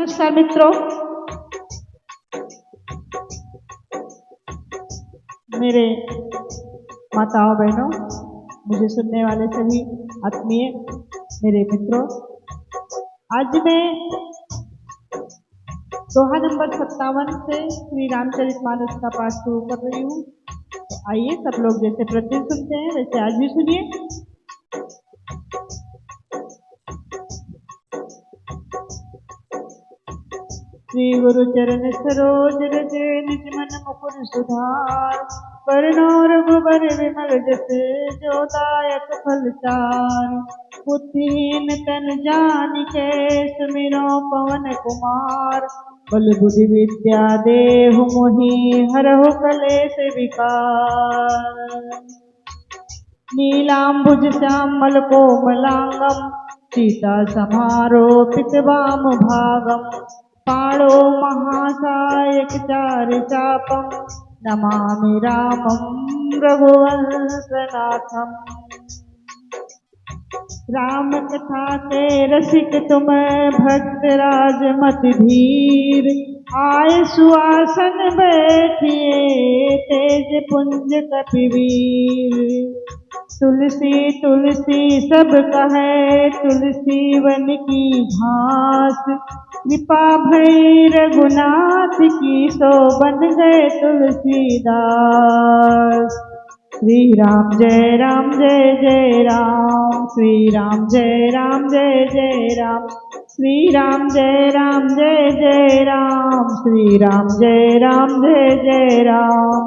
नमस्कार मित्रों, मेरे माताओं बहनों, मुझे सुनने वाले सभी आत्मीय मेरे मित्रों, आज मैं दोहा नंबर 57 से श्री रामचरितमानस का पाठ शुरू कर रही हूँ। तो आइए सब लोग जैसे प्रतिदिन सुनते हैं वैसे आज भी सुनिए। श्री गुरु चरण सरोज रज निज मन मुकुर सुधार, वरनो रघुबर विमल जसे जो दायक फल चार। बुद्धिहीन तन जानिके सुमिरो पवन कुमार, बल बुद्धि विद्या देहु मोहि हरहु कलेश विकार। नीलांबुज श्यामल कोमलांगम, सीता समारोपित वाम भागम। पाणो महासायक चार चापम, नमामि रामं रघुवंशनाथम। राम कथा के रसिक तुम भक्त राजमति धीर, आए सुआसन बैठिए तेज पुंज कपिवीर। तुलसी तुलसी सब कहे तुलसी वन की घास, कृपा भई रघुनाथ की सो बन गए तुलसीदास। श्री राम जय राम जय जय राम, श्री राम जय राम जय जय राम, श्री राम जय राम जय जय राम, श्री राम जय राम जय जय राम,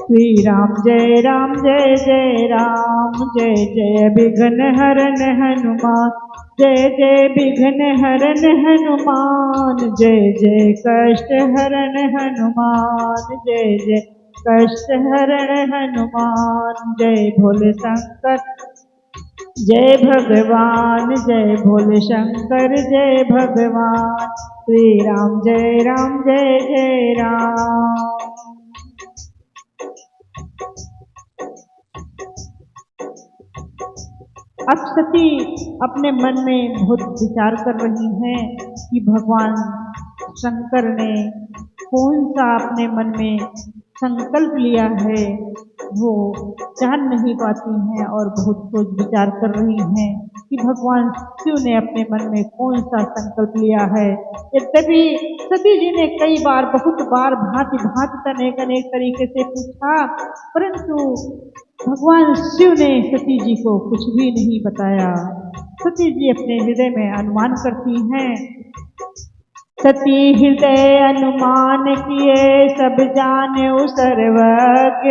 श्री राम जय राम जय जय राम। जय जय विघ्न हरन हनुमान, जय जय विघ्न हरन हनुमान, जय जय कष्ट हरन हनुमान, जय जय कष्ट हरण हनुमान। जय भोले शंकर जय भगवान, जय भोले शंकर जय भगवान। श्री राम जय जय राम। अब सती अपने मन में बहुत विचार कर रही हैं कि भगवान शंकर ने कौन सा अपने मन में संकल्प लिया है, वो जान नहीं पाती हैं और बहुत सोच विचार कर रही हैं कि भगवान शिव ने अपने मन में कौन सा संकल्प लिया है। यद्यपि सती जी ने कई बार बहुत बार भांति भांति अनेक तरीके से पूछा, परंतु भगवान शिव ने सती जी को कुछ भी नहीं बताया। सती जी अपने हृदय में अनुमान करती हैं। सती हृदय अनुमान किए सब जाने सर्वज्ञ,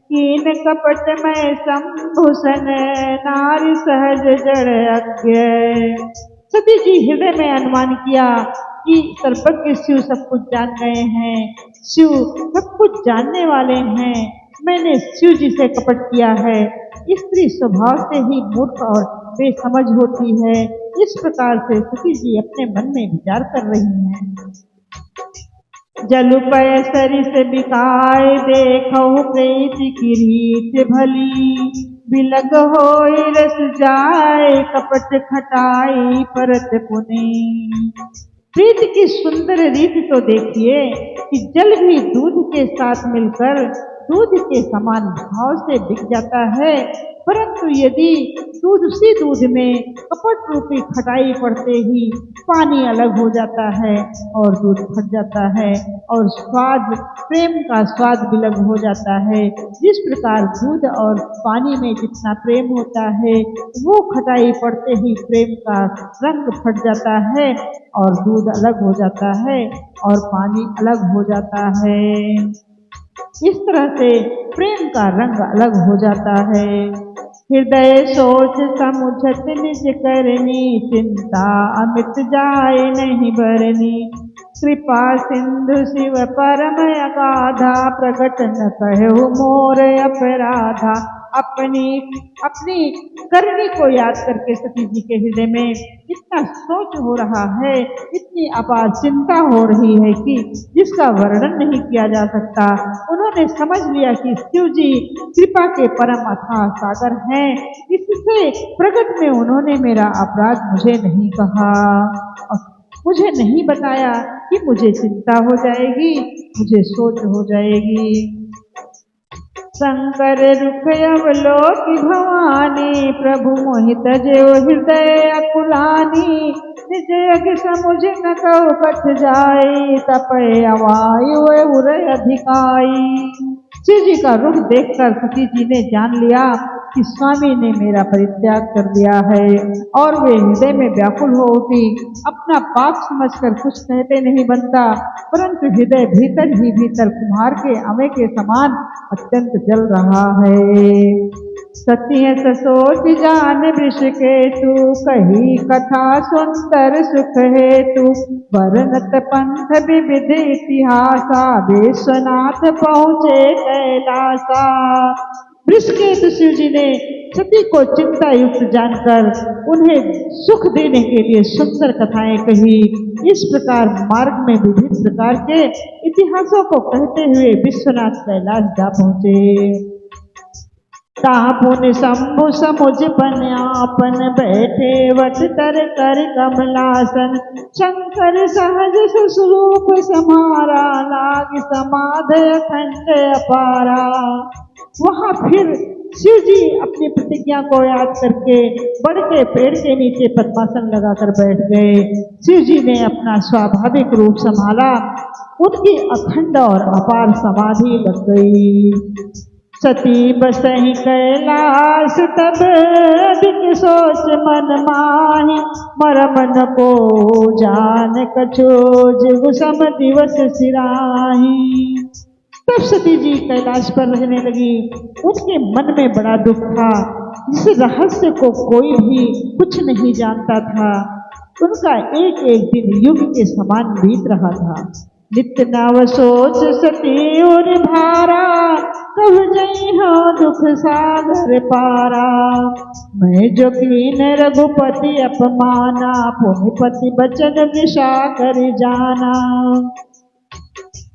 कीन कपट में संभूषण नारी सहज जड़ अज्ञ। सती जी हृदय में अनुमान किया कि सर्वज्ञ शिव सब कुछ जान गए हैं, शिव सब कुछ जानने वाले हैं, मैंने शिव जी से कपट किया है। स्त्री स्वभाव से ही मूर्ख और बेसमझ होती है। इस प्रकार से सती जी अपने मन में विचार कर रही हैं। जलु पय सरिस बिकाय देखहु प्रीति की रीत भली, बिलग होय रस जाय कपट खटाई परत पुनि। प्रीति की सुंदर रीत तो देखिए कि जल भी दूध के साथ मिलकर दूध के समान भाव से बिक जाता है, परंतु यदि उसी दूध में कपट रूपी खटाई पड़ते ही पानी अलग हो जाता है और दूध फट जाता है और स्वाद, प्रेम का स्वाद विलग हो जाता है। जिस प्रकार दूध और पानी में जितना प्रेम होता है, वो खटाई पड़ते ही प्रेम का रंग फट जाता है और दूध अलग हो जाता है और पानी अलग हो जाता है। इस तरह से प्रेम का रंग अलग हो जाता है। हृदय सोच समुझत निज करनी, चिंता अमित जाए नहीं बरनी। कृपा सिंधु शिव परम अगाधा, प्रगट न कहु मोर अपराधा। अपनी करनी को याद करके सती जी के हृदय में इतना सोच हो रहा है, इतनी अपार चिंता हो रही है कि जिसका वर्णन नहीं किया जा सकता। उन्होंने समझ लिया कि शिव जी कृपा के परम अथाह सागर हैं, इससे प्रकट में उन्होंने मेरा अपराध मुझे नहीं कहा। मुझे नहीं बताया कि मुझे चिंता हो जाएगी, मुझे सोच हो जाएगी। शंकर रुख अवलोकि भवानी, प्रभु मोहि तजो हृदय अकुलानी। निज यज्ञ समुझ न कहु कठ जाई, तपय अवायु उर अधिकाई। शिव जी का रुख देखकर सती जी ने जान लिया कि स्वामी ने मेरा परित्याग कर दिया है, और वे हृदय में व्याकुल हो उठी। अपना पाप समझकर कुछ कहते नहीं बनता, परंतु हृदय भीतर ही भीतर कुम्हार के अमे के समान अत्यंत जल रहा है। सती ससोच जान वृष के तू, कही कथा सुंदर सुख हेतु। वर्णत पंथ विविध इतिहासा, विश्वनाथ पहुँचे कैलासा। वृषकेतु शिव जी ने सती को चिंता युक्त जानकर उन्हें सुख देने के लिए सुंदर कथाएं कही। इस प्रकार मार्ग में विभिन्न प्रकार के इतिहासों को कहते हुए विश्वनाथ कैलाश जा पहुंचे। तापुन शंभु समुझ बन आपन, बैठे वट तर कर कमलासन। शंकर सहज स्वरूप समारा, लाग समाधि अखंड अपारा। वहां फिर शिव जी अपनी प्रतिज्ञा को याद करके बड़ के पेड़ के नीचे पद्मासन लगाकर बैठ गए। शिव जी ने अपना स्वाभाविक रूप संभाला, उनकी अखंड और अपार समाधि लग गई। सती बसहि कैलाश तब, अधिक सोच मन माही। मरम न को जान कछो, जिगु सम दिवस सिराही। तब सती जी कैलाश पर रहने लगी। उनके मन में बड़ा दुख था, जिस रहस्य को कोई भी कुछ नहीं जानता था। उनका एक एक दिन युग के समान बीत रहा था। नित्य नव सोच सती और भारा, कब जई हो दुख सागर पारा। मैं जो कीन रघुपति अपमाना, पुनिपति बचन विषा कर जाना।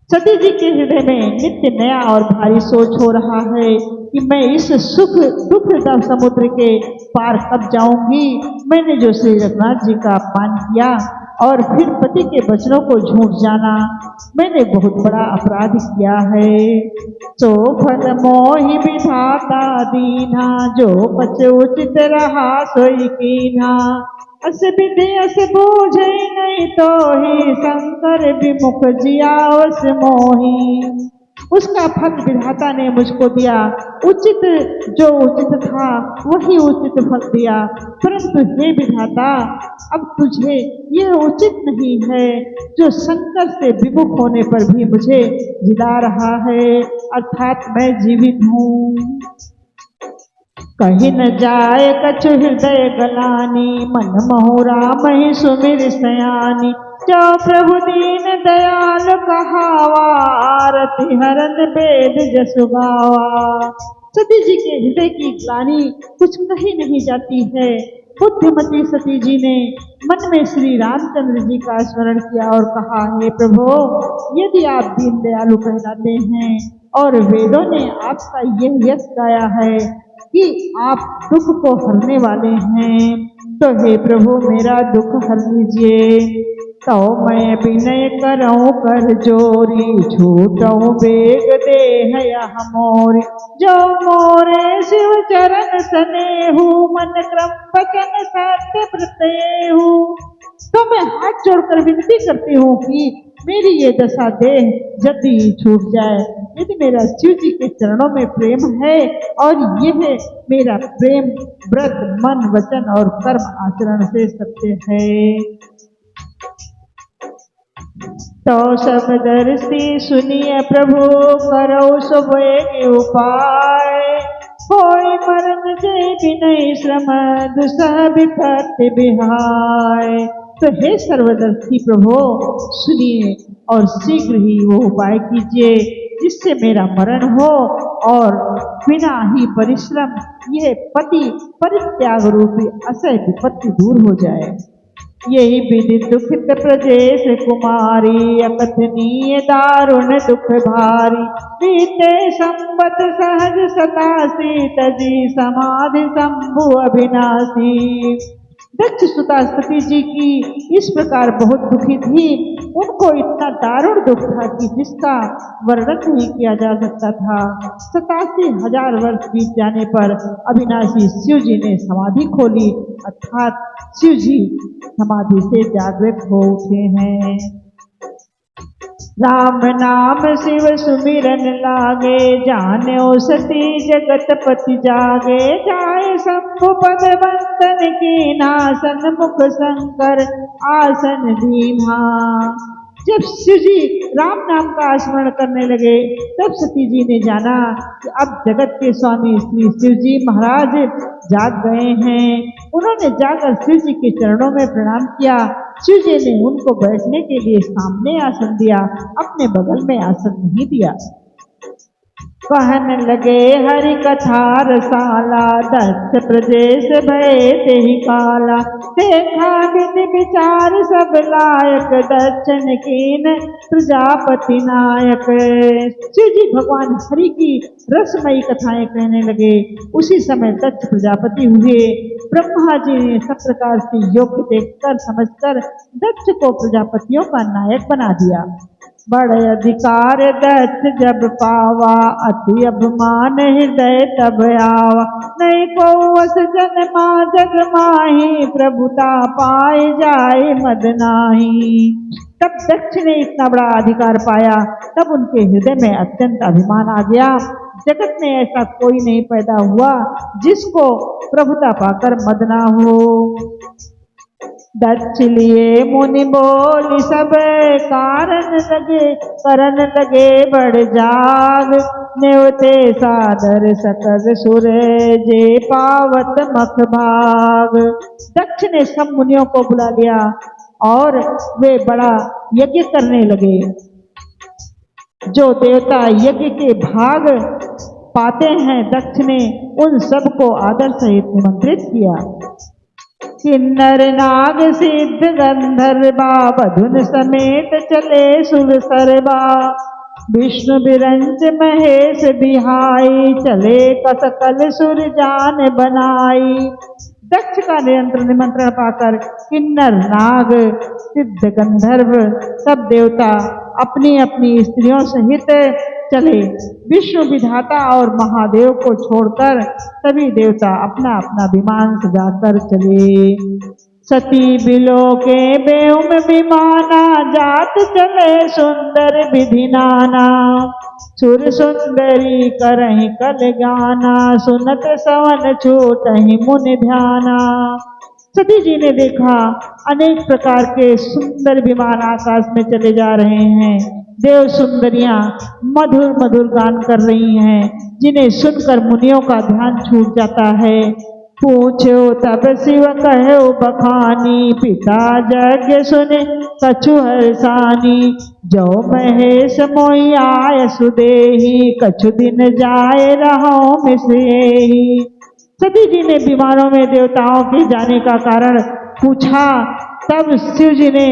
सती जी के हृदय में नित्य नया और भारी सोच हो रहा है कि मैं इस सुख दुख समुद्र के पार कब जाऊंगी। मैंने जो श्री रघुनाथ जी का अपमान किया और फिर पति के वचनों को झूठ जाना, मैंने बहुत बड़ा अपराध किया है। सो फल मोहि विधाता दीना, जो पच उचित रहा सोई कीना। अस विधि अस बूझे नहीं तो ही, शंकर विमुख जियावस मोही। उसका फल विधाता ने मुझको दिया, उचित जो उचित था वही उचित फल दिया। परंतु हे विधाता, अब तुझे ये उचित नहीं है जो शंकर से विमुख होने पर भी मुझे जिला रहा है, अर्थात मैं जीवित हूँ। कही न जाए कछु हृदय गलानी, मन महुरा मही सुमिर सयानी। जो प्रभु दीन दयाल कहावा, आरती हरन वेद जसु गावा। सती जी के हृदय की ग्लानि कुछ कही नहीं जाती है। बुद्धिमती सती जी ने मन में श्री रामचंद्र जी का स्मरण किया और कहा, हे प्रभु, यदि आप दीन दयालु कहलाते हैं और वेदों ने आपका यह यश गाया है कि आप दुख को हरने वाले हैं, तो हे प्रभु मेरा दुख हर लीजिए। तो मैं विनय करऊं कर जोरी, छूटऊं बेग देह यह मोरी। जो मोरे शिव चरण स्नेहु, मन क्रम वचन सत्य प्रत्यहु। तो मैं हाथ जोड़कर विनती करती हूँ कि मेरी ये दशा देह जल्दी छूट जाए। यदि मेरा शिव जी के चरणों में प्रेम है और यह मेरा प्रेम व्रत मन वचन और कर्म आचरण से सत्य है। तो सब दर्शी सुनिए प्रभु, करो सब एक उपाय। कोई मरण जय विनय श्रम, दुसह विपत्ति बिहाय। तो हे सर्वदर्शी प्रभु, सुनिए और शीघ्र ही वो उपाय कीजिए जिससे मेरा मरण हो और बिना ही परिश्रम यह पति परित्याग रूपी असह विपत्ति दूर हो जाए। यही विधि दुखित प्रजेश कुमारी, अकथनीय दारुण दुख भारी। बीते संबत सहज 87 तजी, समाधि शंभु अविनाशी। दक्ष सुता सती जी की इस प्रकार बहुत दुखी थी। उनको इतना दारुण दुख था कि जिसका वर्णन नहीं किया जा सकता था। 87,000 वर्ष बीत जाने पर अविनाशी शिव जी ने समाधि खोली, अर्थात शिव जी समाधि से जागृत हो उठे हैं। राम नाम शिव सुमिरन लागे, जान्यो सती जगत पति जागे। जाए शंभु पद बंदन की नासन, मुख शंकर आसन दीन्हा। जब शिव जी राम नाम का स्मरण करने लगे तब सती जी ने जाना कि अब जगत के स्वामी श्री शिव जी महाराज जाग गए हैं। उन्होंने जाकर शिव जी के चरणों में प्रणाम किया। शिव जी ने उनको बैठने के लिए सामने आसन दिया, अपने बगल में आसन नहीं दिया। कहन लगे हरि कथा रसाला, दक्ष प्रदेश भय तेहि काला। देखा विधि विचार सब लायक, दक्षिण कीन प्रजापति नायक। शिव जी भगवान हरि की रसमयी कथाएं कहने लगे। उसी समय दक्ष प्रजापति हुए। ब्रह्मा जी ने सब प्रकार से योग्य देखकर समझकर दक्ष को प्रजापतियों का नायक बना दिया। बड़े अधिकार दक्ष जब पावा, अति अभिमान हृदय तब आवा। नहीं को वस जन्मा जग माही, प्रभुता पाए जाए मद नाही। तब दक्ष ने इतना बड़ा अधिकार पाया, तब उनके हृदय में अत्यंत अभिमान आ गया। जगत में ऐसा कोई नहीं पैदा हुआ जिसको प्रभुता पाकर मद ना हो। दक्ष लिए मुनि बोली सब, कारण लगे करन लगे बढ़ जाग। नेवते सादर सकल सुर, जे पावत मख भाग। दक्ष ने सब मुनियों को बुला लिया और वे बड़ा यज्ञ करने लगे। जो देवता यज्ञ के भाग पाते हैं, दक्ष ने उन सबको आदर सहित निमंत्रित किया। किन्नर नाग सिद्ध गंधर्वा, बधुन समेत चले सुर सरबा। विष्णु बिरंज महेश बिहाई, चले कसकल सुर जान बनाई। दक्ष का निरंतर निमंत्रण पाकर किन्नर नाग सिद्ध गंधर्व सब देवता अपनी अपनी स्त्रियों सहित चले। विष्णु विधाता और महादेव को छोड़कर सभी देवता अपना अपना विमान सजाकर चले। सती बिलो के बेउम विमाना, जात चले सुंदर विधि नाना। सुर सुंदरी करहि कल गाना, सुनत सवन छूटहि मुनि ध्याना। सती जी ने देखा अनेक प्रकार के सुंदर विमान आकाश में चले जा रहे हैं। देव सुंदरियां मधुर मधुर गान कर रही हैं, जिन्हें सुनकर मुनियों का ध्यान छूट जाता है। पूछो तब शिव कहो बखानी, पिता यज्ञ सुने कछु हर्षानी। जो महेश मोहि आय सुदेही, कछु दिन जाए रहो मिसेही। सती जी ने विमानों में देवताओं के जाने का कारण पूछा। तब शिव जी ने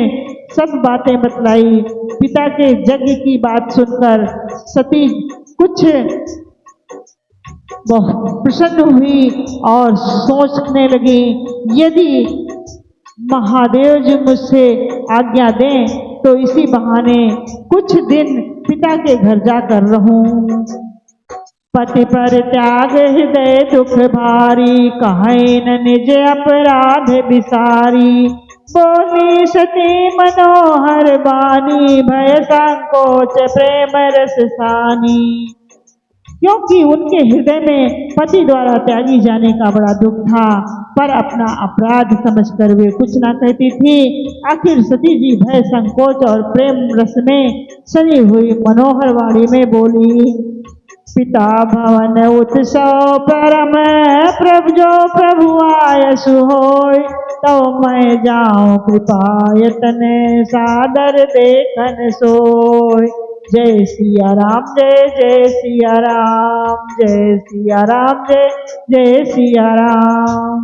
सब बातें बतलाई। पिता के यज्ञ की बात सुनकर सती कुछ बहुत प्रसन्न हुई और सोचने लगी, यदि महादेव जी मुझसे आज्ञा दें तो इसी बहाने कुछ दिन पिता के घर जाकर रहूं। पति पर त्याग हृदय दुख भारी, कहे न निज अपराध विसारी। बोली सती मनोहर बानी, भय संकोच प्रेम रस सानी। क्योंकि उनके हृदय में पति द्वारा त्यागी जाने का बड़ा दुख था, पर अपना अपराध समझकर वे कुछ ना कहती थी। आखिर सती जी भय संकोच और प्रेम रस में सनी हुई मनोहर वाणी में बोली। पिता भवन उत्सव परम, प्रभु जो प्रभु आयसु होय। तो मैं जाऊं कृपा यतन, सादर देखन सोय। जय सिया राम जय जय सिया राम, जय सिया राम जय जय सिया राम।